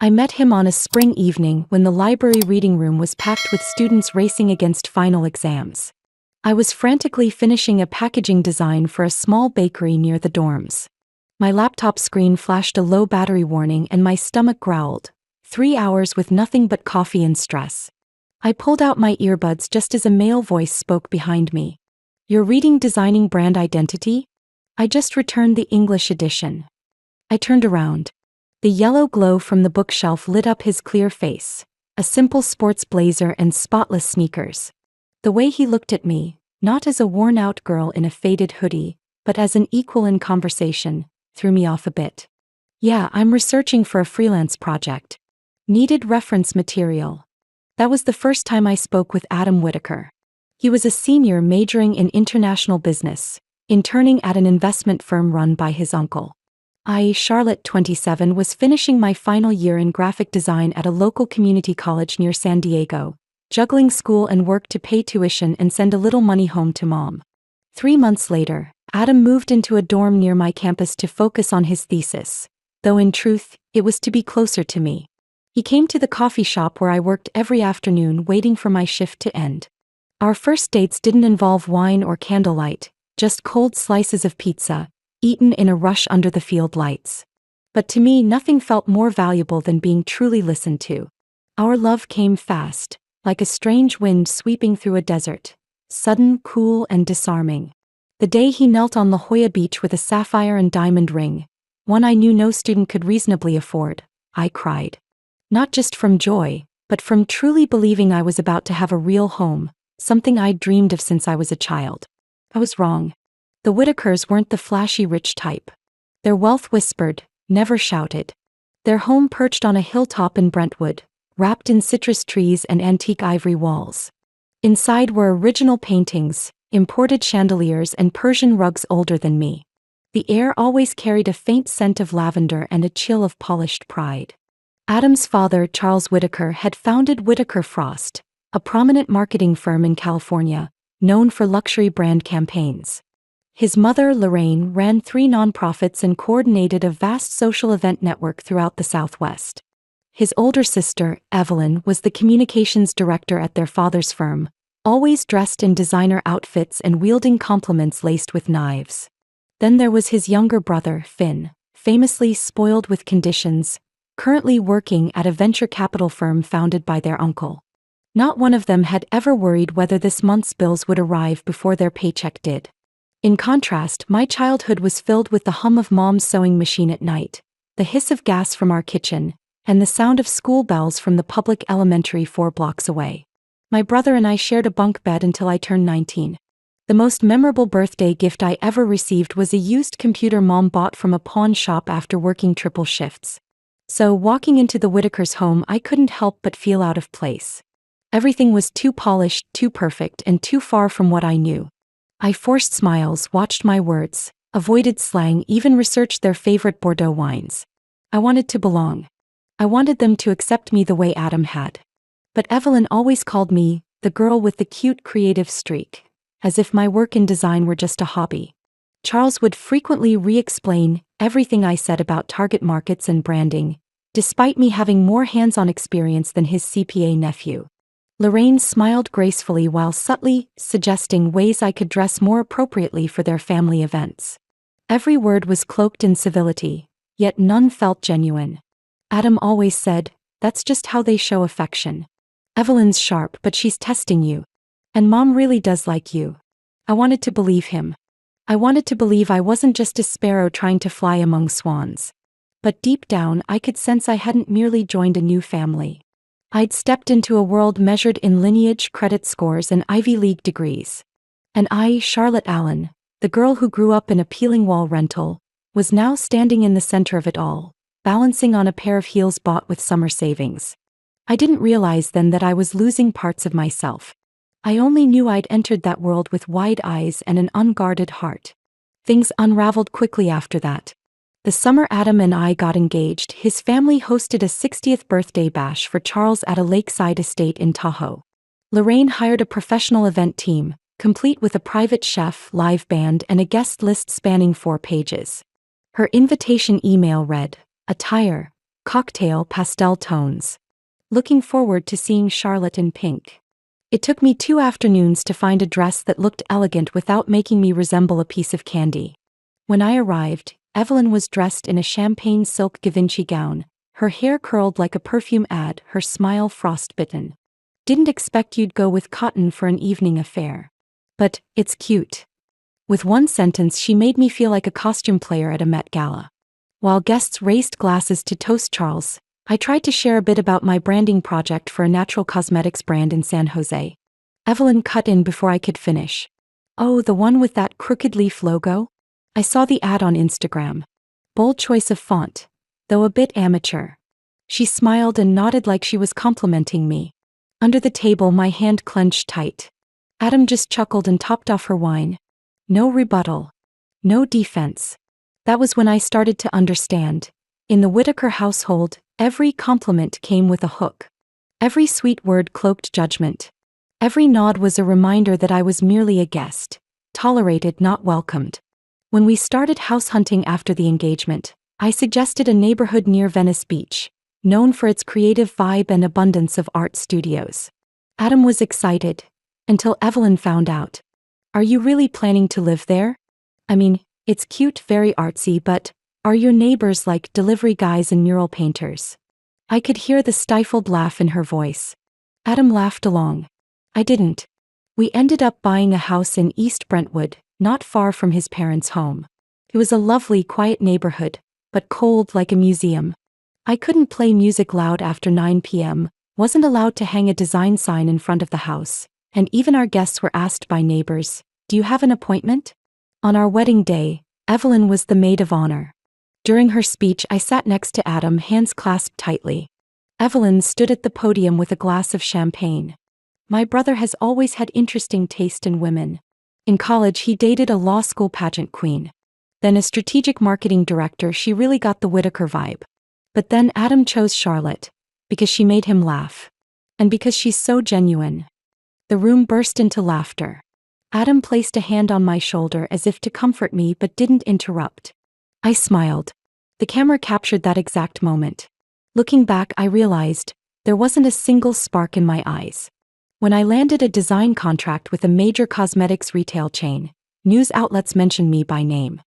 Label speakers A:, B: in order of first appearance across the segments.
A: I met him on a spring evening when the library reading room was packed with students racing against final exams. I was frantically finishing a packaging design for a small bakery near the dorms. My laptop screen flashed a low battery warning and my stomach growled. 3 hours with nothing but coffee and stress. I pulled out my earbuds just as a male voice spoke behind me. "You're reading Designing Brand Identity?" I just returned the English edition. I turned around. The yellow glow from the bookshelf lit up his clear face, a simple sports blazer and spotless sneakers. The way he looked at me, not as a worn-out girl in a faded hoodie, but as an equal in conversation, threw me off a bit. "Yeah, I'm researching for a freelance project. Needed reference material." That was the first time I spoke with Adam Whitaker. He was a senior majoring in international business, interning at an investment firm run by his uncle. I, Charlotte, 27, was finishing my final year in graphic design at a local community college near San Diego, juggling school and work to pay tuition and send a little money home to mom. 3 months later, Adam moved into a dorm near my campus to focus on his thesis, though in truth, it was to be closer to me. He came to the coffee shop where I worked every afternoon waiting for my shift to end. Our first dates didn't involve wine or candlelight, just cold slices of pizza, eaten in a rush under the field lights. But to me, nothing felt more valuable than being truly listened to. Our love came fast, like a strange wind sweeping through a desert, sudden, cool, and disarming. The day he knelt on La Jolla Beach with a sapphire and diamond ring, one I knew no student could reasonably afford, I cried. Not just from joy, but from truly believing I was about to have a real home, something I'd dreamed of since I was a child. I was wrong. The Whitakers weren't the flashy rich type. Their wealth whispered, never shouted. Their home perched on a hilltop in Brentwood, wrapped in citrus trees and antique ivory walls. Inside were original paintings, imported chandeliers and Persian rugs older than me. The air always carried a faint scent of lavender and a chill of polished pride. Adam's father, Charles Whitaker, had founded Whitaker Frost, a prominent marketing firm in California, known for luxury brand campaigns. His mother, Lorraine, ran 3 nonprofits and coordinated a vast social event network throughout the Southwest. His older sister, Evelyn, was the communications director at their father's firm, always dressed in designer outfits and wielding compliments laced with knives. Then there was his younger brother, Finn, famously spoiled with conditions, currently working at a venture capital firm founded by their uncle. Not one of them had ever worried whether this month's bills would arrive before their paycheck did. In contrast, my childhood was filled with the hum of mom's sewing machine at night, the hiss of gas from our kitchen, and the sound of school bells from the public elementary 4 blocks away. My brother and I shared a bunk bed until I turned 19. The most memorable birthday gift I ever received was a used computer mom bought from a pawn shop after working triple shifts. So, walking into the Whitakers' home, I couldn't help but feel out of place. Everything was too polished, too perfect, and too far from what I knew. I forced smiles, watched my words, avoided slang, even researched their favorite Bordeaux wines. I wanted to belong. I wanted them to accept me the way Adam had. But Evelyn always called me the girl with the cute creative streak, as if my work in design were just a hobby. Charles would frequently re-explain everything I said about target markets and branding, despite me having more hands-on experience than his CPA nephew. Lorraine smiled gracefully while subtly suggesting ways I could dress more appropriately for their family events. Every word was cloaked in civility, yet none felt genuine. Adam always said, "That's just how they show affection. Evelyn's sharp, but she's testing you. And mom really does like you." I wanted to believe him. I wanted to believe I wasn't just a sparrow trying to fly among swans. But deep down, I could sense I hadn't merely joined a new family. I'd stepped into a world measured in lineage, credit scores, and Ivy League degrees. And I, Charlotte Allen, the girl who grew up in a peeling wall rental, was now standing in the center of it all, balancing on a pair of heels bought with summer savings. I didn't realize then that I was losing parts of myself. I only knew I'd entered that world with wide eyes and an unguarded heart. Things unraveled quickly after that. The summer Adam and I got engaged, his family hosted a 60th birthday bash for Charles at a lakeside estate in Tahoe. Lorraine hired a professional event team, complete with a private chef, live band, and a guest list spanning 4 pages. Her invitation email read, "Attire, Cocktail pastel tones. Looking forward to seeing Charlotte in pink. It took me 2 afternoons to find a dress that looked elegant without making me resemble a piece of candy. When I arrived, Evelyn was dressed in a champagne silk Givenchy gown, her hair curled like a perfume ad, her smile frostbitten. Didn't expect you'd go with cotton for an evening affair. But, it's cute. With one sentence she made me feel like a costume player at a Met Gala. While guests raised glasses to toast Charles, I tried to share a bit about my branding project for a natural cosmetics brand in San Jose. Evelyn cut in before I could finish. Oh, the one with that crooked leaf logo? I saw the ad on Instagram. Bold choice of font, though a bit amateur. She smiled and nodded like she was complimenting me. Under the table my hand clenched tight. Adam just chuckled and topped off her wine. No rebuttal. No defense. That was when I started to understand. In the Whittaker household, every compliment came with a hook. Every sweet word cloaked judgment. Every nod was a reminder that I was merely a guest, tolerated, not welcomed. When we started house hunting after the engagement, I suggested a neighborhood near Venice Beach, known for its creative vibe and abundance of art studios. Adam was excited, until Evelyn found out. Are you really planning to live there? I mean, it's cute, very artsy, but are your neighbors like delivery guys and mural painters? I could hear the stifled laugh in her voice. Adam laughed along. I didn't. We ended up buying a house in East Brentwood, not far from his parents' home. It was a lovely, quiet neighborhood, but cold like a museum. I couldn't play music loud after 9 p.m., wasn't allowed to hang a design sign in front of the house, and even our guests were asked by neighbors, "Do you have an appointment?" On our wedding day, Evelyn was the maid of honor. During her speech, I sat next to Adam, hands clasped tightly. Evelyn stood at the podium with a glass of champagne. My brother has always had interesting taste in women. In college, he dated a law school pageant queen. Then a strategic marketing director. She really got the Whittaker vibe. But then Adam chose Charlotte, because she made him laugh. And because she's so genuine. The room burst into laughter. Adam placed a hand on my shoulder as if to comfort me but didn't interrupt. I smiled. The camera captured that exact moment. Looking back, I realized there wasn't a single spark in my eyes. When I landed a design contract with a major cosmetics retail chain, news outlets mentioned me by name.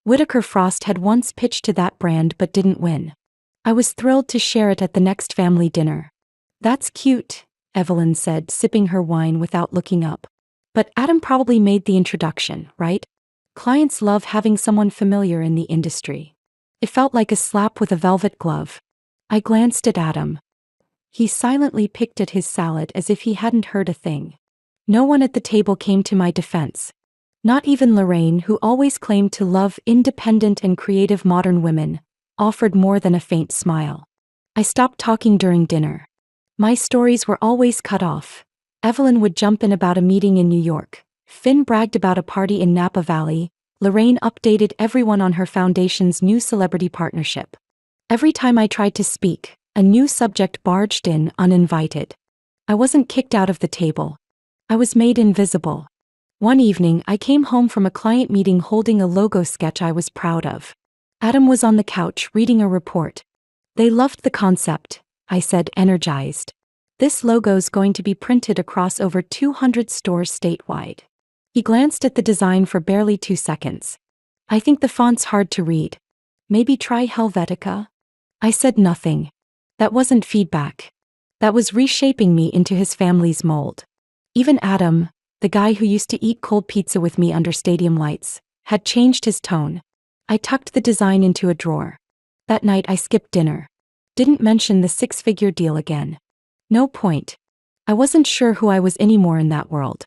A: Whittaker Frost had once pitched to that brand but didn't win. I was thrilled to share it at the next family dinner. That's cute, Evelyn said, sipping her wine without looking up. But Adam probably made the introduction, right? Clients love having someone familiar in the industry. It felt like a slap with a velvet glove. I glanced at Adam. He silently picked at his salad as if he hadn't heard a thing. No one at the table came to my defense. Not even Lorraine, who always claimed to love independent and creative modern women, offered more than a faint smile. I stopped talking during dinner. My stories were always cut off. Evelyn would jump in about a meeting in New York. Finn bragged about a party in Napa Valley. Lorraine updated everyone on her foundation's new celebrity partnership. Every time I tried to speak, a new subject barged in uninvited. I wasn't kicked out of the table. I was made invisible. One evening, I came home from a client meeting holding a logo sketch I was proud of. Adam was on the couch reading a report. They loved the concept, I said, energized. This logo's going to be printed across over 200 stores statewide. He glanced at the design for barely 2 seconds. I think the font's hard to read. Maybe try Helvetica? I said nothing. That wasn't feedback. That was reshaping me into his family's mold. Even Adam, the guy who used to eat cold pizza with me under stadium lights, had changed his tone. I tucked the design into a drawer. That night I skipped dinner. Didn't mention the 6-figure deal again. No point. I wasn't sure who I was anymore in that world.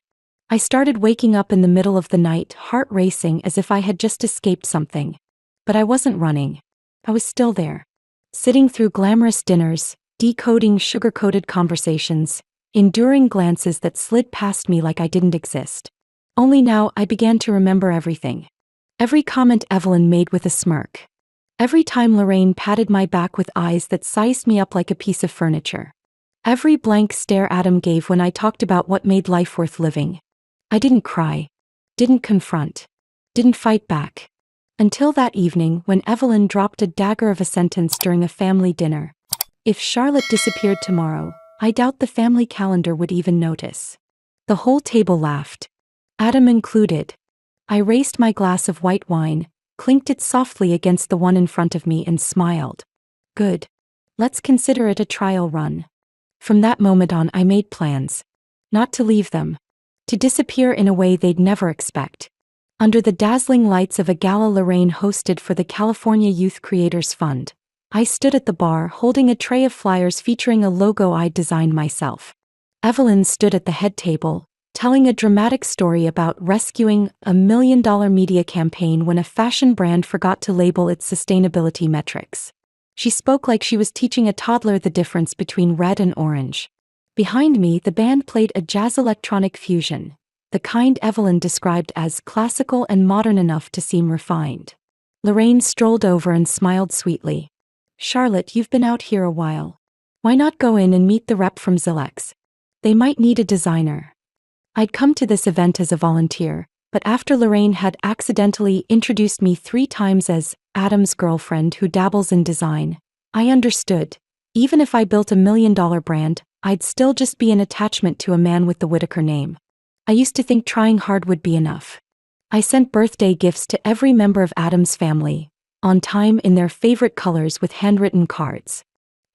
A: I started waking up in the middle of the night, heart racing as if I had just escaped something. But I wasn't running. I was still there. Sitting through glamorous dinners, decoding sugar-coated conversations, enduring glances that slid past me like I didn't exist. Only now I began to remember everything. Every comment Evelyn made with a smirk. Every time Lorraine patted my back with eyes that sized me up like a piece of furniture. Every blank stare Adam gave when I talked about what made life worth living. I didn't cry. Didn't confront. Didn't fight back. Until that evening when Evelyn dropped a dagger of a sentence during a family dinner. If Charlotte disappeared tomorrow, I doubt the family calendar would even notice. The whole table laughed. Adam included. I raised my glass of white wine, clinked it softly against the one in front of me and smiled. Good. Let's consider it a trial run. From that moment on I made plans. Not to leave them. To disappear in a way they'd never expect. Under the dazzling lights of a gala Lorraine hosted for the California Youth Creators Fund, I stood at the bar holding a tray of flyers featuring a logo I'd designed myself. Evelyn stood at the head table, telling a dramatic story about rescuing a $1 million media campaign when a fashion brand forgot to label its sustainability metrics. She spoke like she was teaching a toddler the difference between red and orange. Behind me, the band played a jazz electronic fusion, the kind Evelyn described as classical and modern enough to seem refined. Lorraine strolled over and smiled sweetly. Charlotte, you've been out here a while. Why not go in and meet the rep from Zilex? They might need a designer. I'd come to this event as a volunteer, but after Lorraine had accidentally introduced me 3 times as Adam's girlfriend who dabbles in design, I understood. Even if I built $1 million brand, I'd still just be an attachment to a man with the Whitaker name. I used to think trying hard would be enough. I sent birthday gifts to every member of Adam's family, on time in their favorite colors with handwritten cards.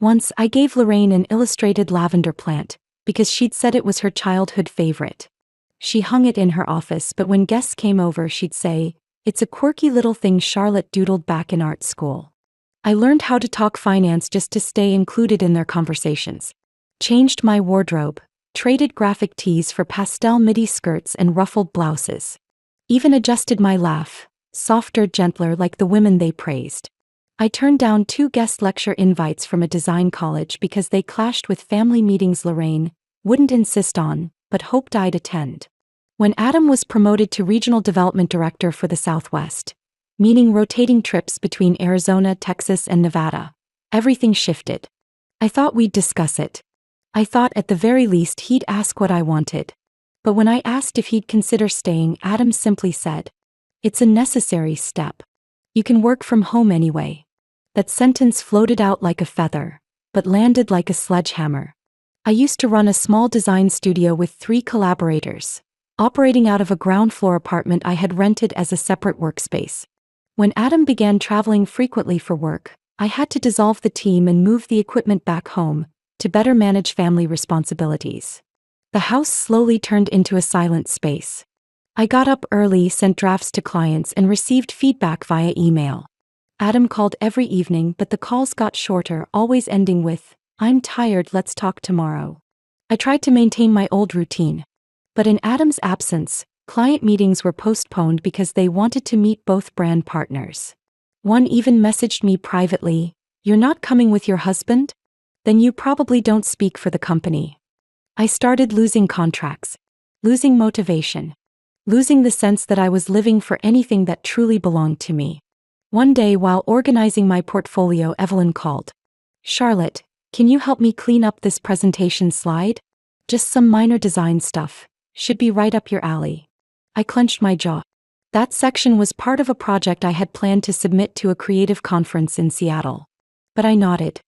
A: Once I gave Lorraine an illustrated lavender plant, because she'd said it was her childhood favorite. She hung it in her office, but when guests came over she'd say, "It's a quirky little thing Charlotte doodled back in art school." I learned how to talk finance just to stay included in their conversations. Changed my wardrobe, traded graphic tees for pastel midi skirts and ruffled blouses. Even adjusted my laugh, softer, gentler like the women they praised. I turned down 2 guest lecture invites from a design college because they clashed with family meetings Lorraine wouldn't insist on, but hoped I'd attend. When Adam was promoted to Regional Development Director for the Southwest, meaning rotating trips between Arizona, Texas, and Nevada, everything shifted. I thought we'd discuss it. I thought at the very least he'd ask what I wanted. But when I asked if he'd consider staying, Adam simply said, "It's a necessary step. You can work from home anyway." That sentence floated out like a feather, but landed like a sledgehammer. I used to run a small design studio with 3 collaborators, operating out of a ground floor apartment I had rented as a separate workspace. When Adam began traveling frequently for work, I had to dissolve the team and move the equipment back home to better manage family responsibilities. The house slowly turned into a silent space. I got up early, sent drafts to clients, and received feedback via email. Adam called every evening, but the calls got shorter, always ending with, "I'm tired, let's talk tomorrow." I tried to maintain my old routine. But in Adam's absence, client meetings were postponed because they wanted to meet both brand partners. One even messaged me privately, "You're not coming with your husband? Then you probably don't speak for the company." I started losing contracts, losing motivation, losing the sense that I was living for anything that truly belonged to me. One day while organizing my portfolio, Evelyn called. "Charlotte, can you help me clean up this presentation slide? Just some minor design stuff. Should be right up your alley." I clenched my jaw. That section was part of a project I had planned to submit to a creative conference in Seattle. But I nodded.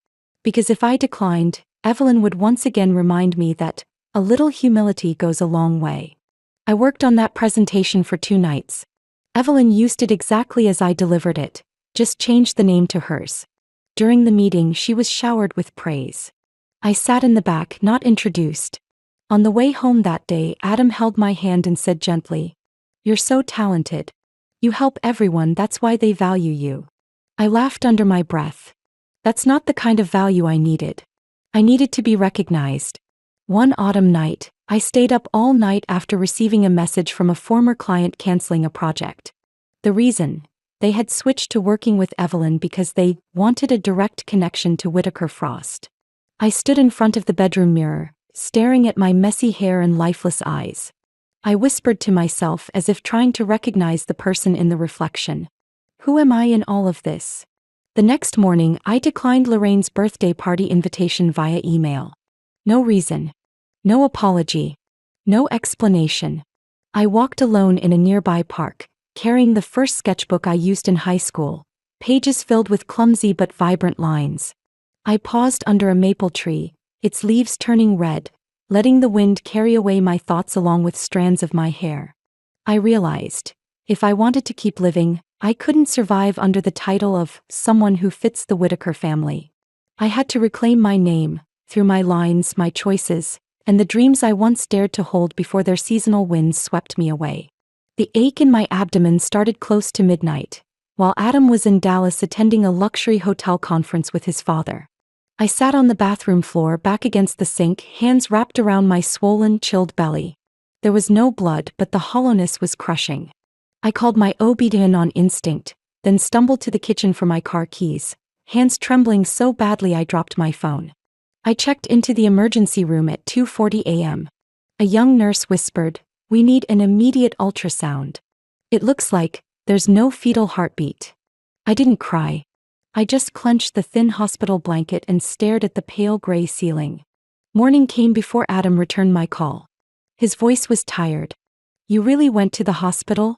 A: Because if I declined, Evelyn would once again remind me that a little humility goes a long way. I worked on that presentation for 2 nights. Evelyn used it exactly as I delivered it, just changed the name to hers. During the meeting, she was showered with praise. I sat in the back, not introduced. On the way home that day, Adam held my hand and said gently, "You're so talented. You help everyone, that's why they value you." I laughed under my breath. That's not the kind of value I needed. I needed to be recognized. One autumn night, I stayed up all night after receiving a message from a former client canceling a project. The reason? They had switched to working with Evelyn because they wanted a direct connection to Whitaker Frost. I stood in front of the bedroom mirror, staring at my messy hair and lifeless eyes. I whispered to myself as if trying to recognize the person in the reflection. Who am I in all of this? The next morning, I declined Lorraine's birthday party invitation via email. No reason. No apology. No explanation. I walked alone in a nearby park, carrying the first sketchbook I used in high school, pages filled with clumsy but vibrant lines. I paused under a maple tree, its leaves turning red, letting the wind carry away my thoughts along with strands of my hair. I realized, if I wanted to keep living, I couldn't survive under the title of someone who fits the Whitaker family. I had to reclaim my name, through my lines, my choices, and the dreams I once dared to hold before their seasonal winds swept me away. The ache in my abdomen started close to midnight, while Adam was in Dallas attending a luxury hotel conference with his father. I sat on the bathroom floor back against the sink, hands wrapped around my swollen, chilled belly. There was no blood, but the hollowness was crushing. I called my OB-GYN on instinct, then stumbled to the kitchen for my car keys, hands trembling so badly I dropped my phone. I checked into the emergency room at 2:40 a.m. A young nurse whispered, "We need an immediate ultrasound. It looks like there's no fetal heartbeat." I didn't cry. I just clenched the thin hospital blanket and stared at the pale gray ceiling. Morning came before Adam returned my call. His voice was tired. "You really went to the hospital?"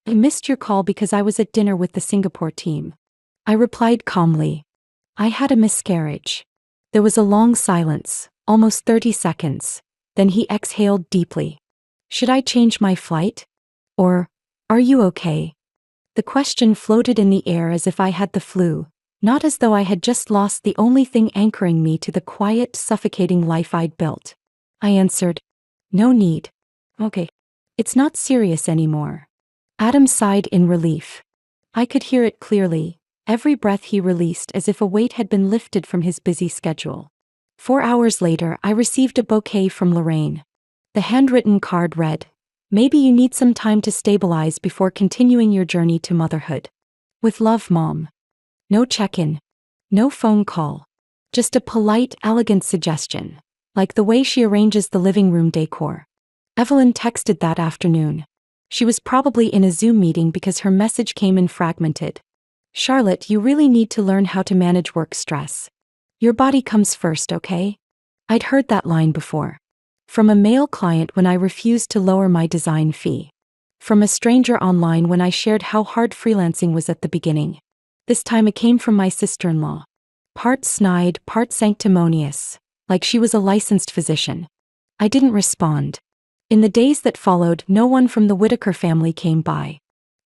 A: "I missed your call because I was at dinner with the Singapore team." I replied calmly. "I had a miscarriage." There was a long silence, almost 30 seconds. Then he exhaled deeply. "Should I change my flight? Or, are you okay?" The question floated in the air as if I had the flu, not as though I had just lost the only thing anchoring me to the quiet, suffocating life I'd built. I answered, "No need. Okay. It's not serious anymore." Adam sighed in relief. I could hear it clearly, every breath he released as if a weight had been lifted from his busy schedule. 4 hours later, I received a bouquet from Lorraine. The handwritten card read, "Maybe you need some time to stabilize before continuing your journey to motherhood. With love, Mom." No check-in. No phone call. Just a polite, elegant suggestion, like the way she arranges the living room decor. Evelyn texted that afternoon. She was probably in a Zoom meeting because her message came in fragmented. "Charlotte, you really need to learn how to manage work stress. Your body comes first, okay?" I'd heard that line before. From a male client when I refused to lower my design fee. From a stranger online when I shared how hard freelancing was at the beginning. This time it came from my sister-in-law. Part snide, part sanctimonious, like she was a licensed physician. I didn't respond. In the days that followed, no one from the Whitaker family came by.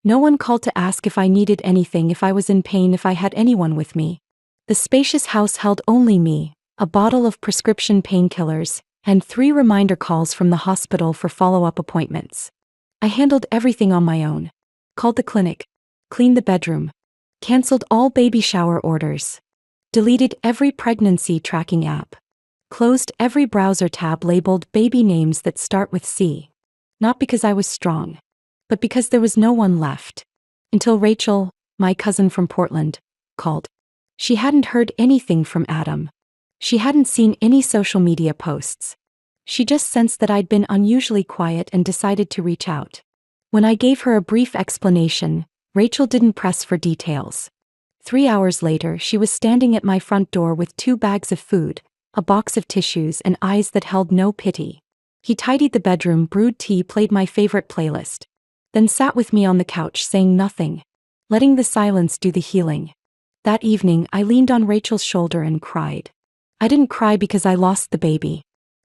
A: No one called to ask if I needed anything, if I was in pain, if I had anyone with me. The spacious house held only me, a bottle of prescription painkillers, and 3 reminder calls from the hospital for follow-up appointments. I handled everything on my own. Called the clinic. Cleaned the bedroom. Canceled all baby shower orders. Deleted every pregnancy tracking app. Closed every browser tab labeled baby names that start with C. Not because I was strong, but because there was no one left. Until Rachel, my cousin from Portland, called. She hadn't heard anything from Adam. She hadn't seen any social media posts. She just sensed that I'd been unusually quiet and decided to reach out. When I gave her a brief explanation, Rachel didn't press for details. 3 hours later, she was standing at my front door with 2 bags of food, a box of tissues, and eyes that held no pity. He tidied the bedroom, brewed tea, played my favorite playlist. Then sat with me on the couch saying nothing, letting the silence do the healing. That evening, I leaned on Rachel's shoulder and cried. I didn't cry because I lost the baby.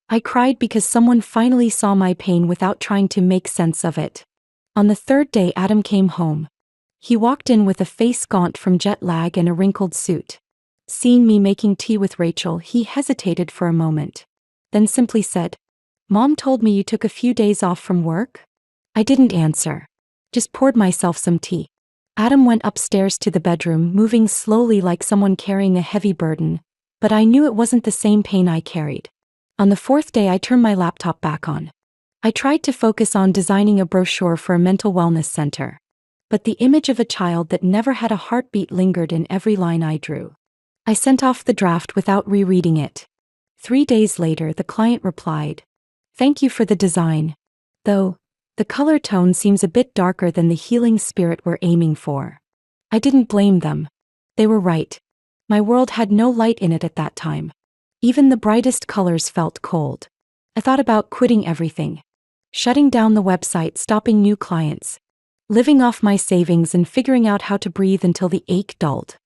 A: I cried because someone finally saw my pain without trying to make sense of it. On the 3rd day, Adam came home. He walked in with a face gaunt from jet lag and a wrinkled suit. Seeing me making tea with Rachel, he hesitated for a moment. Then simply said, "Mom told me you took a few days off from work?" I didn't answer. Just poured myself some tea. Adam went upstairs to the bedroom, moving slowly like someone carrying a heavy burden, but I knew it wasn't the same pain I carried. On the 4th day, I turned my laptop back on. I tried to focus on designing a brochure for a mental wellness center. But the image of a child that never had a heartbeat lingered in every line I drew. I sent off the draft without rereading it. 3 days later, the client replied, "Thank you for the design. Though, the color tone seems a bit darker than the healing spirit we're aiming for." I didn't blame them. They were right. My world had no light in it at that time. Even the brightest colors felt cold. I thought about quitting everything. Shutting down the website, stopping new clients. living off my savings and figuring out how to breathe until the ache dulled.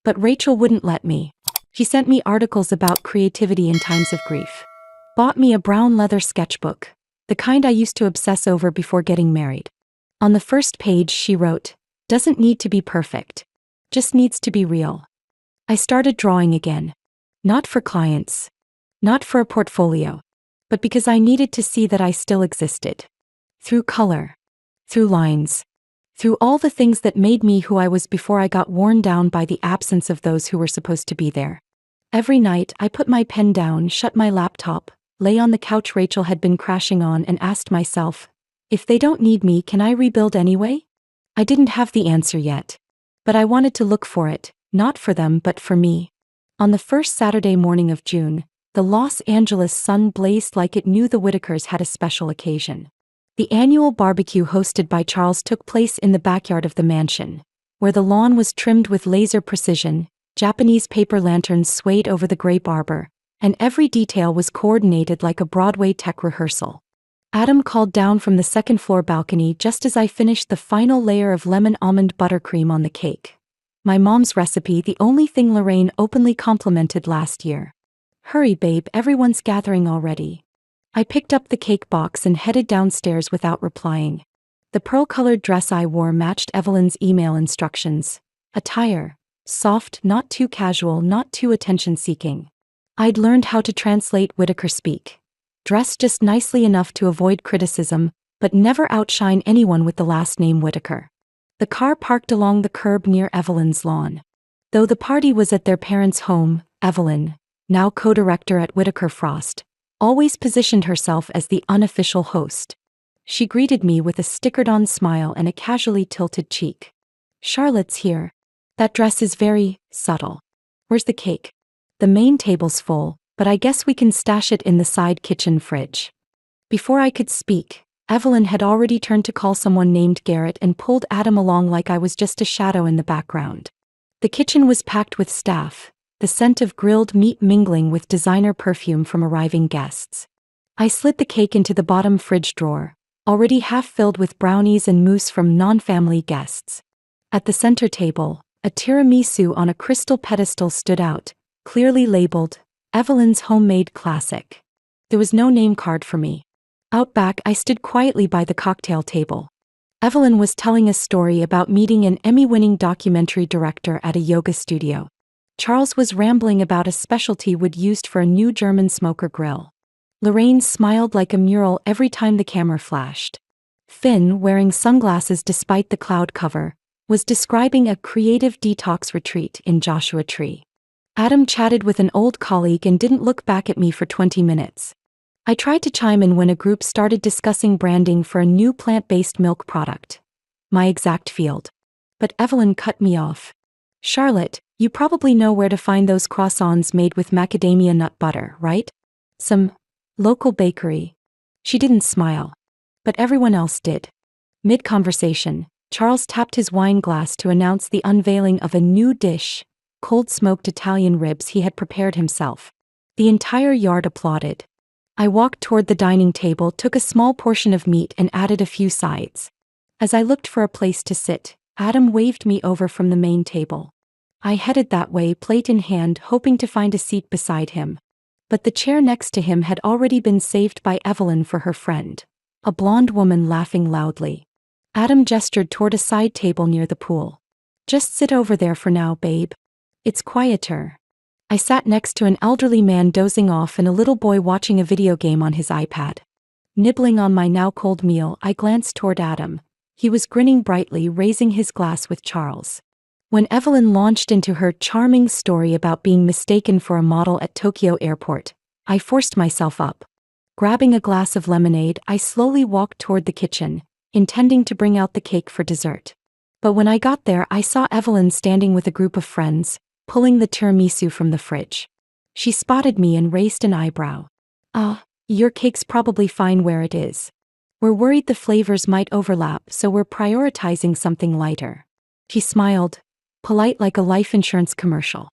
A: But Rachel wouldn't let me. She sent me articles about creativity in times of grief. Bought me a brown leather sketchbook, the kind I used to obsess over before getting married. On the first page she wrote, "Doesn't need to be perfect. Just needs to be real." I started drawing again. Not for clients. Not for a portfolio. But because I needed to see that I still existed. Through color. Through lines. Through all the things that made me who I was before I got worn down by the absence of those who were supposed to be there. Every night I put my pen down, shut my laptop, lay on the couch Rachel had been crashing on and asked myself, if they don't need me, can I rebuild anyway? I didn't have the answer yet. But I wanted to look for it, not for them but for me. On the first Saturday morning of June, the Los Angeles sun blazed like it knew the Whitakers had a special occasion. The annual barbecue hosted by Charles took place in the backyard of the mansion, where the lawn was trimmed with laser precision, Japanese paper lanterns swayed over the grape arbor, and every detail was coordinated like a Broadway tech rehearsal. Adam called down from the second-floor balcony just as I finished the final layer of lemon almond buttercream on the cake. My mom's recipe, the only thing Lorraine openly complimented last year. "Hurry, babe, everyone's gathering already." I picked up the cake box and headed downstairs without replying. The pearl-colored dress I wore matched Evelyn's email instructions. Attire. Soft, not too casual, not too attention-seeking. I'd learned how to translate Whitaker speak. Dress just nicely enough to avoid criticism, but never outshine anyone with the last name Whitaker. The car parked along the curb near Evelyn's lawn. Though the party was at their parents' home, Evelyn, now co-director at Whitaker Frost, always positioned herself as the unofficial host. She greeted me with a stickered-on smile and a casually tilted cheek. "Charlotte's here. That dress is very subtle. Where's the cake?" "The main table's full, but I guess we can stash it in the side kitchen fridge." Before I could speak, Evelyn had already turned to call someone named Garrett and pulled Adam along like I was just a shadow in the background. The kitchen was packed with staff, the scent of grilled meat mingling with designer perfume from arriving guests. I slid the cake into the bottom fridge drawer, already half filled with brownies and mousse from non-family guests. At the center table, a tiramisu on a crystal pedestal stood out, clearly labeled, "Evelyn's Homemade Classic." There was no name card for me. Out back I stood quietly by the cocktail table. Evelyn was telling a story about meeting an Emmy-winning documentary director at a yoga studio. Charles was rambling about a specialty wood used for a new German smoker grill. Lorraine smiled like a mural every time the camera flashed. Finn, wearing sunglasses despite the cloud cover, was describing a creative detox retreat in Joshua Tree. Adam chatted with an old colleague and didn't look back at me for 20 minutes. I tried to chime in when a group started discussing branding for a new plant-based milk product. My exact field. But Evelyn cut me off. "Charlotte, you probably know where to find those croissants made with macadamia nut butter, right? Some local bakery." She didn't smile. But everyone else did. Mid-conversation, Charles tapped his wine glass to announce the unveiling of a new dish, cold-smoked Italian ribs he had prepared himself. The entire yard applauded. I walked toward the dining table, took a small portion of meat and added a few sides. As I looked for a place to sit, Adam waved me over from the main table. I headed that way, plate in hand, hoping to find a seat beside him. But the chair next to him had already been saved by Evelyn for her friend, a blonde woman laughing loudly. Adam gestured toward a side table near the pool. "Just sit over there for now, babe. It's quieter." I sat next to an elderly man dozing off and a little boy watching a video game on his iPad. Nibbling on my now cold meal, I glanced toward Adam. He was grinning brightly, raising his glass with Charles. When Evelyn launched into her charming story about being mistaken for a model at Tokyo Airport, I forced myself up. Grabbing a glass of lemonade, I slowly walked toward the kitchen, intending to bring out the cake for dessert. But when I got there, I saw Evelyn standing with a group of friends, pulling the tiramisu from the fridge. She spotted me and raised an eyebrow. "Ah, your cake's probably fine where it is. We're worried the flavors might overlap, so we're prioritizing something lighter." She smiled, polite like a life insurance commercial.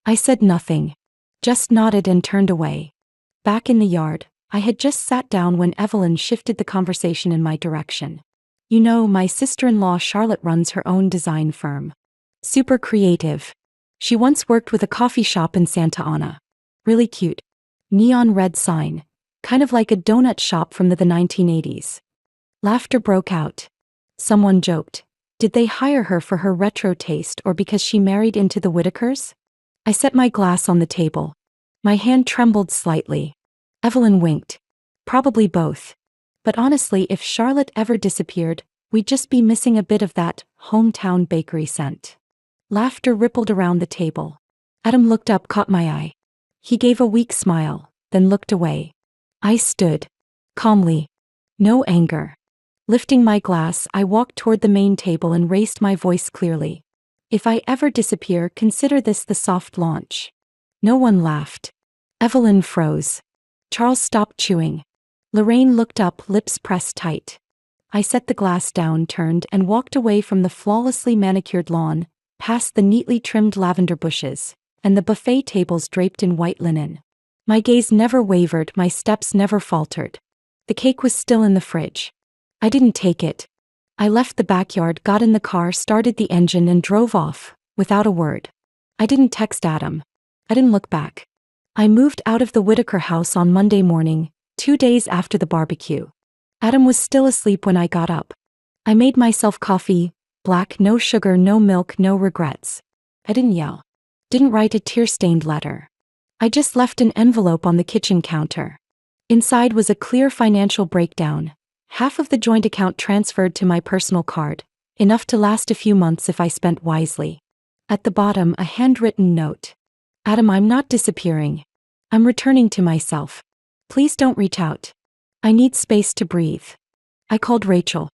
A: I said nothing, just nodded and turned away. Back in the yard, I had just sat down when Evelyn shifted the conversation in my direction. You know, my sister-in-law Charlotte runs her own design firm. Super creative. She once worked with a coffee shop in Santa Ana. Really cute. Neon red sign. Kind of like a donut shop from the 1980s. Laughter broke out. Someone joked. Did they hire her for her retro taste or because she married into the Whitakers? I set my glass on the table. My hand trembled slightly. Evelyn winked. Probably both. But honestly, if Charlotte ever disappeared, we'd just be missing a bit of that hometown bakery scent. Laughter rippled around the table. Adam looked up, caught my eye. He gave a weak smile, then looked away. I stood. Calmly. No anger. Lifting my glass, I walked toward the main table and raised my voice clearly. If I ever disappear, consider this the soft launch. No one laughed. Evelyn froze. Charles stopped chewing. Lorraine looked up, lips pressed tight. I set the glass down, turned, and walked away from the flawlessly manicured lawn, past the neatly trimmed lavender bushes, and the buffet tables draped in white linen. My gaze never wavered, my steps never faltered. The cake was still in the fridge. I didn't take it. I left the backyard, got in the car, started the engine, and drove off, without a word. I didn't text Adam. I didn't look back. I moved out of the Whitaker house on Monday morning, 2 days after the barbecue. Adam was still asleep when I got up. I made myself coffee, black, no sugar, no milk, no regrets. I didn't yell. Didn't write a tear-stained letter. I just left an envelope on the kitchen counter. Inside was a clear financial breakdown. Half of the joint account transferred to my personal card, enough to last a few months if I spent wisely. At the bottom, a handwritten note. Adam, I'm not disappearing. I'm returning to myself. Please don't reach out. I need space to breathe. I called Rachel.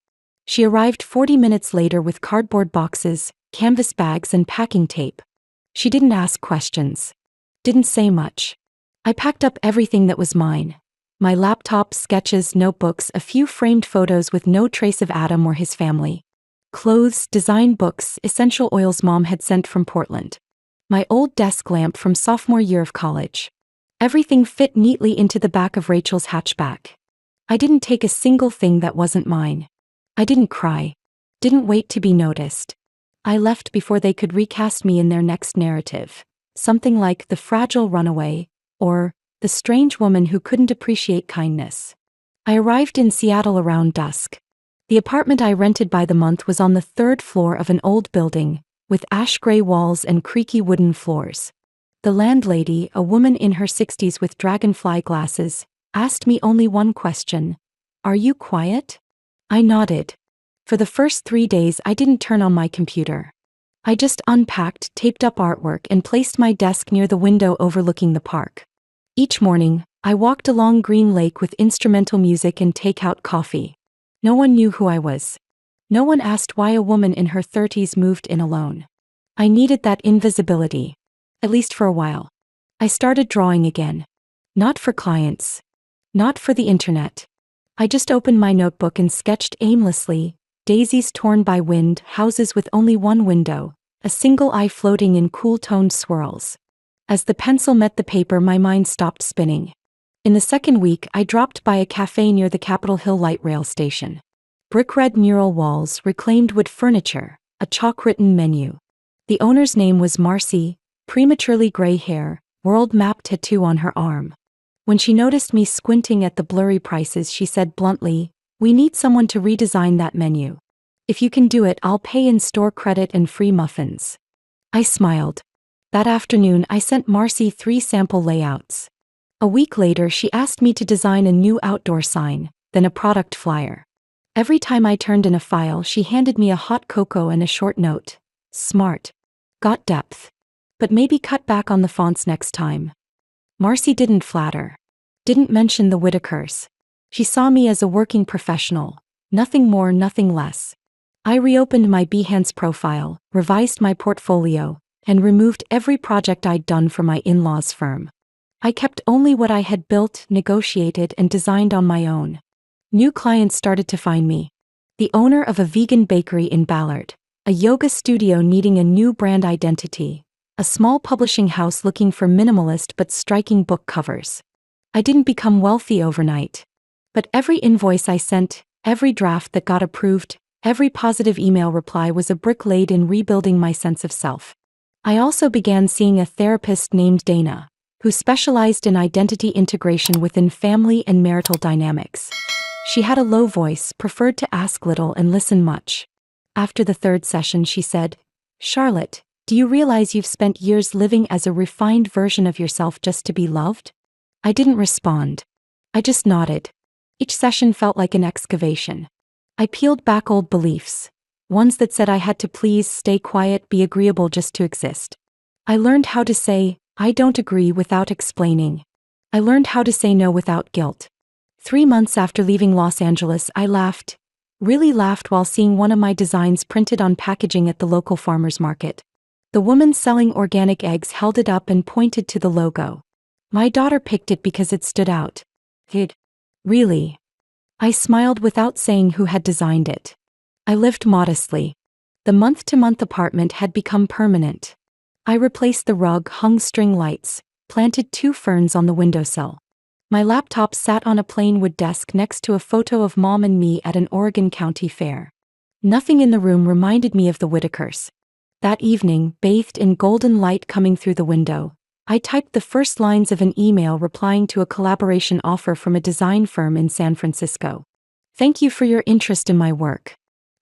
A: She arrived 40 minutes later with cardboard boxes, canvas bags, and packing tape. She didn't ask questions. Didn't say much. I packed up everything that was mine. My laptop, sketches, notebooks, a few framed photos with no trace of Adam or his family. Clothes, design books, essential oils Mom had sent from Portland. My old desk lamp from sophomore year of college. Everything fit neatly into the back of Rachel's hatchback. I didn't take a single thing that wasn't mine. I didn't cry. Didn't wait to be noticed. I left before they could recast me in their next narrative. Something like the fragile runaway, or the strange woman who couldn't appreciate kindness. I arrived in Seattle around dusk. The apartment I rented by the month was on the 3rd floor of an old building, with ash-gray walls and creaky wooden floors. The landlady, a woman in her 60s with dragonfly glasses, asked me only one question. Are you quiet? I nodded. For the first 3 days I didn't turn on my computer. I just unpacked, taped up artwork, and placed my desk near the window overlooking the park. Each morning, I walked along Green Lake with instrumental music and take-out coffee. No one knew who I was. No one asked why a woman in her 30s moved in alone. I needed that invisibility. At least for a while. I started drawing again. Not for clients. Not for the internet. I just opened my notebook and sketched aimlessly, daisies torn by wind, houses with only one window, a single eye floating in cool-toned swirls. As the pencil met the paper, my mind stopped spinning. In the second week, I dropped by a cafe near the Capitol Hill light rail station. Brick-red mural walls, reclaimed wood furniture, a chalk-written menu. The owner's name was Marcy, prematurely gray hair, world map tattoo on her arm. When she noticed me squinting at the blurry prices, she said bluntly, "We need someone to redesign that menu. If you can do it, I'll pay in store credit and free muffins." I smiled. That afternoon, I sent Marcy 3 sample layouts. A week later, she asked me to design a new outdoor sign, then a product flyer. Every time I turned in a file, she handed me a hot cocoa and a short note. Smart. Got depth. But maybe cut back on the fonts next time. Marcy didn't flatter. Didn't mention the Whitakers. She saw me as a working professional. Nothing more, nothing less. I reopened my Behance profile, revised my portfolio, and removed every project I'd done for my in-laws' firm. I kept only what I had built, negotiated, and designed on my own. New clients started to find me. The owner of a vegan bakery in Ballard, a yoga studio needing a new brand identity, a small publishing house looking for minimalist but striking book covers. I didn't become wealthy overnight. But every invoice I sent, every draft that got approved, Every positive email reply was a brick laid in rebuilding my sense of self. I also began seeing a therapist named Dana, who specialized in identity integration within family and marital dynamics. She had a low voice, preferred to ask little and listen much. After the third session, she said, "Charlotte, do you realize you've spent years living as a refined version of yourself just to be loved?" I didn't respond. I just nodded. Each session felt like an excavation. I peeled back old beliefs, ones that said I had to please, stay quiet, be agreeable just to exist. I learned how to say, "I don't agree" without explaining. I learned how to say no without guilt. 3 months after leaving Los Angeles, I laughed, really laughed while seeing one of my designs printed on packaging at the local farmer's market. The woman selling organic eggs held it up and pointed to the logo. My daughter picked it because it stood out. Really? I smiled without saying who had designed it. I lived modestly. The month-to-month apartment had become permanent. I replaced the rug, hung string lights, planted 2 ferns on the windowsill. My laptop sat on a plain wood desk next to a photo of Mom and me at an Oregon County fair. Nothing in the room reminded me of the Whitakers. That evening, bathed in golden light coming through the window, I typed the first lines of an email replying to a collaboration offer from a design firm in San Francisco. "Thank you for your interest in my work.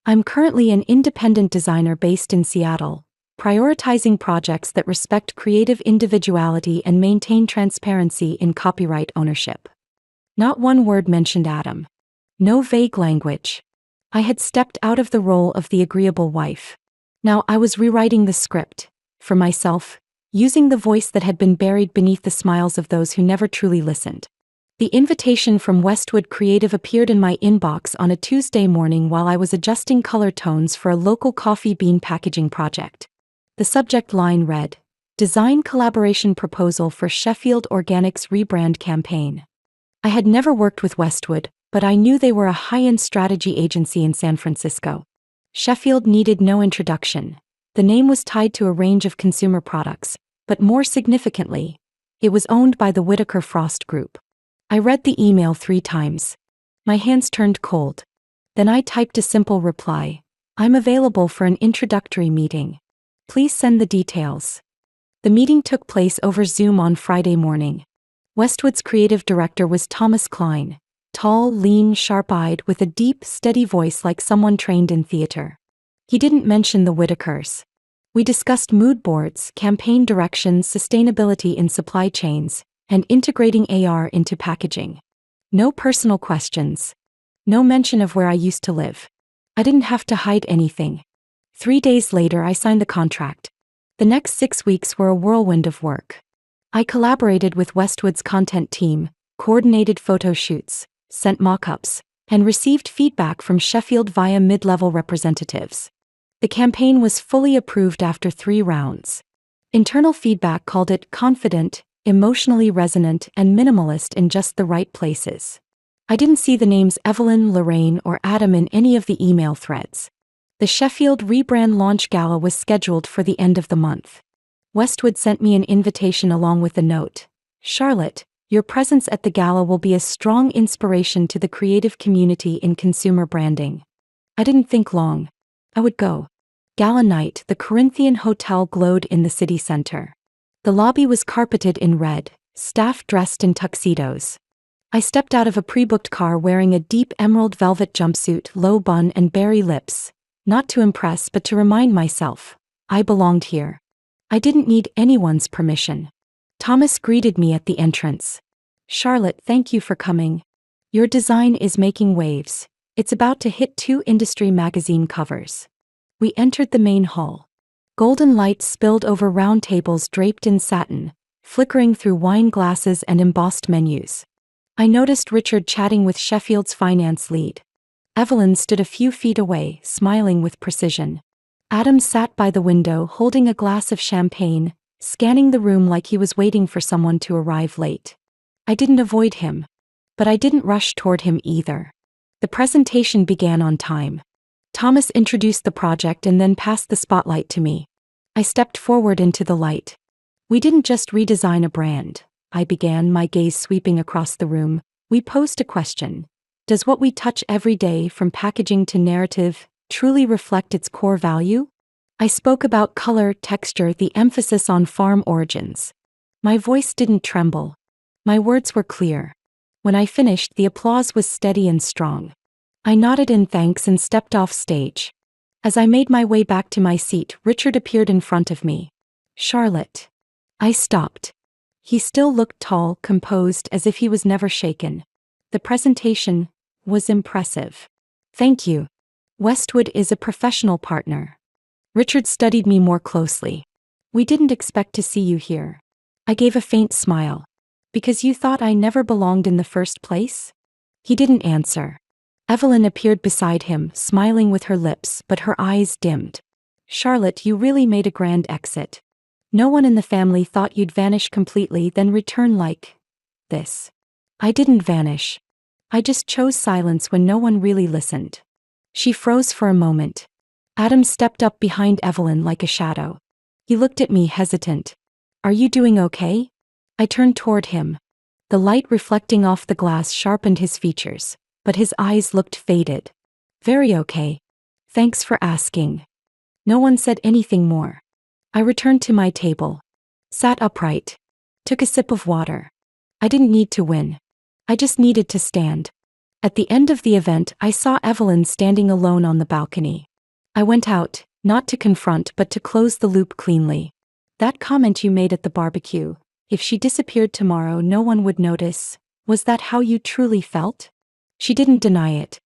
A: I'm currently an independent designer based in Seattle, prioritizing projects that respect creative individuality and maintain transparency in copyright ownership." Not one word mentioned Adam. No vague language. I had stepped out of the role of the agreeable wife. Now I was rewriting the script, for myself, using the voice that had been buried beneath the smiles of those who never truly listened. The invitation from Westwood Creative appeared in my inbox on a Tuesday morning while I was adjusting color tones for a local coffee bean packaging project. The subject line read, "Design Collaboration Proposal for Sheffield Organics Rebrand Campaign." I had never worked with Westwood, but I knew they were a high-end strategy agency in San Francisco. Sheffield needed no introduction. The name was tied to a range of consumer products, but more significantly, it was owned by the Whitaker Frost Group. I read the email 3 times. My hands turned cold. Then I typed a simple reply, "I'm available for an introductory meeting. Please send the details." The meeting took place over Zoom on Friday morning. Westwood's creative director was Thomas Klein, tall, lean, sharp-eyed, with a deep, steady voice like someone trained in theater. He didn't mention the Whitakers. We discussed mood boards, campaign directions, sustainability in supply chains, and integrating AR into packaging. No personal questions. No mention of where I used to live. I didn't have to hide anything. 3 days later, I signed the contract. The next 6 weeks were a whirlwind of work. I collaborated with Westwood's content team, coordinated photo shoots, sent mock-ups, and received feedback from Sheffield via mid-level representatives. The campaign was fully approved after 3 rounds. Internal feedback called it confident, emotionally resonant, and minimalist in just the right places. I didn't see the names Evelyn, Lorraine, or Adam in any of the email threads. The Sheffield Rebrand Launch Gala was scheduled for the end of the month. Westwood sent me an invitation along with a note. "Charlotte, your presence at the gala will be a strong inspiration to the creative community in consumer branding." I didn't think long. I would go. Gala night, the Corinthian Hotel glowed in the city center. The lobby was carpeted in red, staff dressed in tuxedos. I stepped out of a pre-booked car wearing a deep emerald velvet jumpsuit, low bun, and berry lips, not to impress but to remind myself, I belonged here. I didn't need anyone's permission. Thomas greeted me at the entrance. "Charlotte, thank you for coming. Your design is making waves. It's about to hit 2 industry magazine covers." We entered the main hall. Golden light spilled over round tables draped in satin, flickering through wine glasses and embossed menus. I noticed Richard chatting with Sheffield's finance lead. Evelyn stood a few feet away, smiling with precision. Adam sat by the window holding a glass of champagne, scanning the room like he was waiting for someone to arrive late. I didn't avoid him. But I didn't rush toward him either. The presentation began on time. Thomas introduced the project and then passed the spotlight to me. I stepped forward into the light. "We didn't just redesign a brand," I began, my gaze sweeping across the room. "We posed a question. Does what we touch every day, from packaging to narrative, truly reflect its core value? I spoke about color, texture, the emphasis on farm origins. My voice didn't tremble. My words were clear. When I finished, the applause was steady and strong. I nodded in thanks and stepped off stage. As I made my way back to my seat, Richard appeared in front of me. Charlotte. I stopped. He still looked tall, composed, as if he was never shaken. The presentation was impressive. Thank you. Westwood is a professional partner. Richard studied me more closely. We didn't expect to see you here. I gave a faint smile. Because you thought I never belonged in the first place? He didn't answer. Evelyn appeared beside him, smiling with her lips, but her eyes dimmed. Charlotte, you really made a grand exit. No one in the family thought you'd vanish completely, then return like this. I didn't vanish. I just chose silence when no one really listened. She froze for a moment. Adam stepped up behind Evelyn like a shadow. He looked at me, hesitant. Are you doing okay? I turned toward him. The light reflecting off the glass sharpened his features, but his eyes looked faded. Very okay. Thanks for asking. No one said anything more. I returned to my table. Sat upright. Took a sip of water. I didn't need to win. I just needed to stand. At the end of the event, I saw Evelyn standing alone on the balcony. I went out, not to confront but to close the loop cleanly. That comment you made at the barbecue, if she disappeared tomorrow no one would notice, was that how you truly felt? She didn't deny it.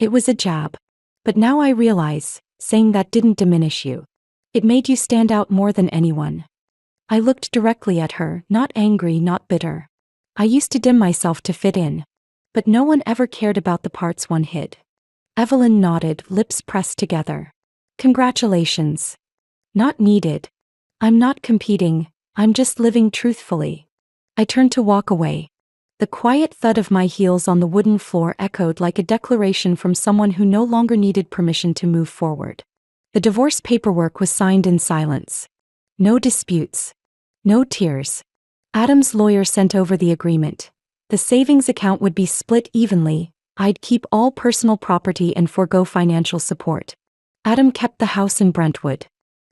A: It was a jab. But now I realize, saying that didn't diminish you. It made you stand out more than anyone. I looked directly at her, not angry, not bitter. I used to dim myself to fit in. But no one ever cared about the parts one hid. Evelyn nodded, lips pressed together. Congratulations. Not needed. I'm not competing, I'm just living truthfully. I turned to walk away. The quiet thud of my heels on the wooden floor echoed like a declaration from someone who no longer needed permission to move forward. The divorce paperwork was signed in silence. No disputes. No tears. Adam's lawyer sent over the agreement. The savings account would be split evenly. I'd keep all personal property and forego financial support. Adam kept the house in Brentwood.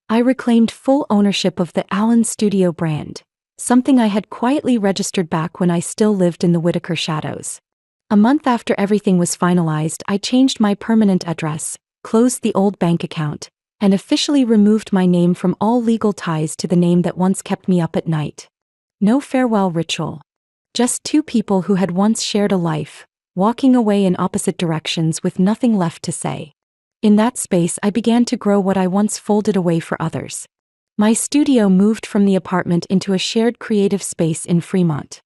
A: I reclaimed full ownership of the Allen Studio brand, something I had quietly registered back when I still lived in the Whitaker shadows. A month after everything was finalized, I changed my permanent address, closed the old bank account, and officially removed my name from all legal ties to the name that once kept me up at night. No farewell ritual. Just two people who had once shared a life, walking away in opposite directions with nothing left to say. In that space I began to grow what I once folded away for others. My studio moved from the apartment into a shared creative space in Fremont.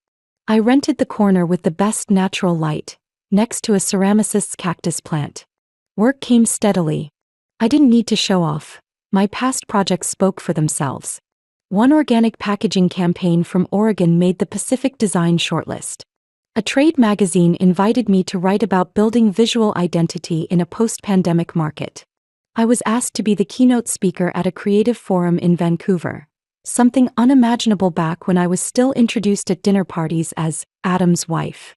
A: I rented the corner with the best natural light, next to a ceramicist's cactus plant. Work came steadily. I didn't need to show off. My past projects spoke for themselves. One organic packaging campaign from Oregon made the Pacific Design shortlist. A trade magazine invited me to write about building visual identity in a post-pandemic market. I was asked to be the keynote speaker at a creative forum in Vancouver, something unimaginable back when I was still introduced at dinner parties as Adam's wife.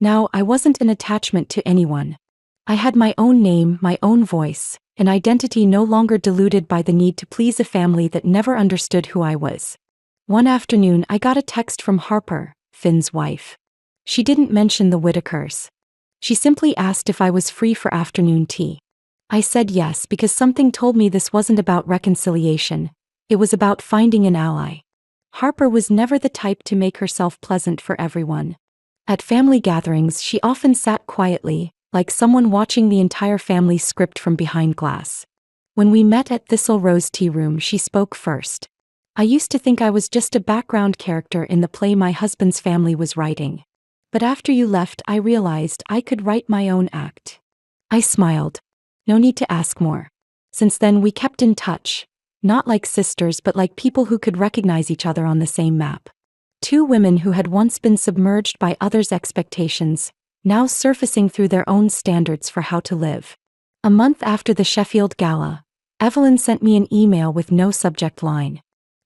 A: Now I wasn't an attachment to anyone. I had my own name, my own voice, an identity no longer diluted by the need to please a family that never understood who I was. One afternoon I got a text from Harper, Finn's wife. She didn't mention the Whitakers. She simply asked if I was free for afternoon tea. I said yes because something told me this wasn't about reconciliation, it was about finding an ally. Harper was never the type to make herself pleasant for everyone. At family gatherings she often sat quietly, like someone watching the entire family script from behind glass. When we met at Thistle Rose Tea Room she spoke first. I used to think I was just a background character in the play my husband's family was writing. But after you left I realized I could write my own act. I smiled. No need to ask more. Since then we kept in touch, not like sisters but like people who could recognize each other on the same map. Two women who had once been submerged by others' expectations, now surfacing through their own standards for how to live. A month after the Sheffield Gala, Evelyn sent me an email with no subject line.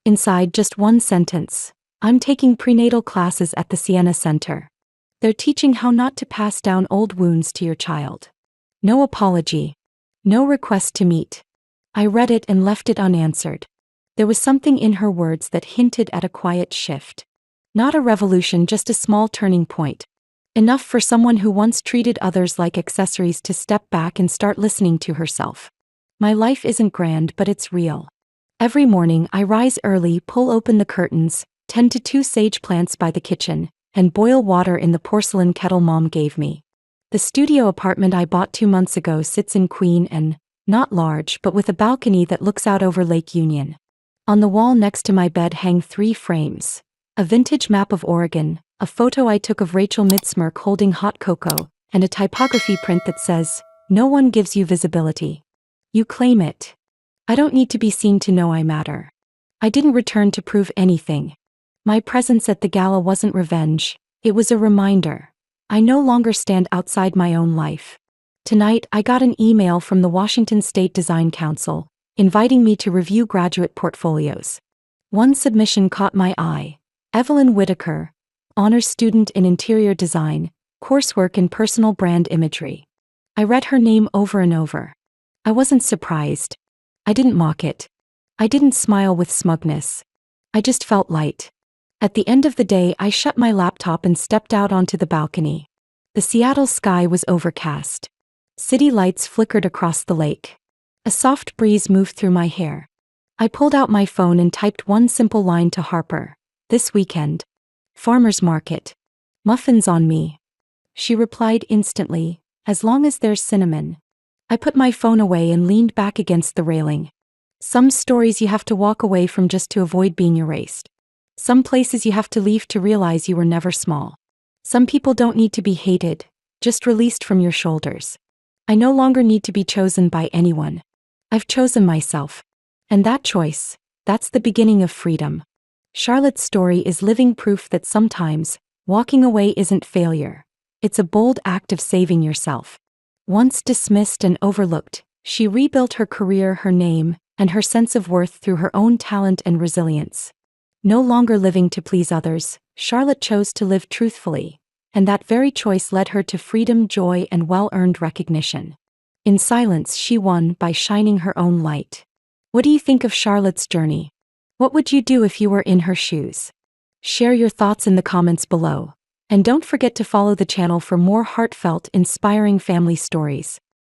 A: Inside just one sentence, I'm taking prenatal classes at the Sienna Center. They're teaching how not to pass down old wounds to your child. No apology. No request to meet. I read it and left it unanswered. There was something in her words that hinted at a quiet shift. Not a revolution, just a small turning point. Enough for someone who once treated others like accessories to step back and start listening to herself. My life isn't grand, but it's real. Every morning I rise early, pull open the curtains, tend to 2 sage plants by the kitchen, and boil water in the porcelain kettle Mom gave me. The studio apartment I bought 2 months ago sits in Queen and, not large but with a balcony that looks out over Lake Union. On the wall next to my bed hang 3 frames. A vintage map of Oregon, a photo I took of Rachel Midsmirk holding hot cocoa, and a typography print that says, "No one gives you visibility. You claim it." I don't need to be seen to know I matter. I didn't return to prove anything. My presence at the gala wasn't revenge, it was a reminder. I no longer stand outside my own life. Tonight I got an email from the Washington State Design Council, inviting me to review graduate portfolios. One submission caught my eye. Evelyn Whitaker, honors student in interior design, coursework in personal brand imagery. I read her name over and over. I wasn't surprised. I didn't mock it. I didn't smile with smugness. I just felt light. At the end of the day, I shut my laptop and stepped out onto the balcony. The Seattle sky was overcast. City lights flickered across the lake. A soft breeze moved through my hair. I pulled out my phone and typed one simple line to Harper. "This weekend. Farmer's market. Muffins on me." She replied instantly, "As long as there's cinnamon." I put my phone away and leaned back against the railing. Some stories you have to walk away from just to avoid being erased. Some places you have to leave to realize you were never small. Some people don't need to be hated, just released from your shoulders. I no longer need to be chosen by anyone. I've chosen myself. And that choice, that's the beginning of freedom. Charlotte's story is living proof that sometimes, walking away isn't failure. It's a bold act of saving yourself. Once dismissed and overlooked, she rebuilt her career, her name, and her sense of worth through her own talent and resilience. No longer living to please others, Charlotte chose to live truthfully, and that very choice led her to freedom, joy, and well-earned recognition. In silence, she won by shining her own light. What do you think of Charlotte's journey? What would you do if you were in her shoes? Share your thoughts in the comments below. And don't forget to follow the channel for more heartfelt, inspiring family stories.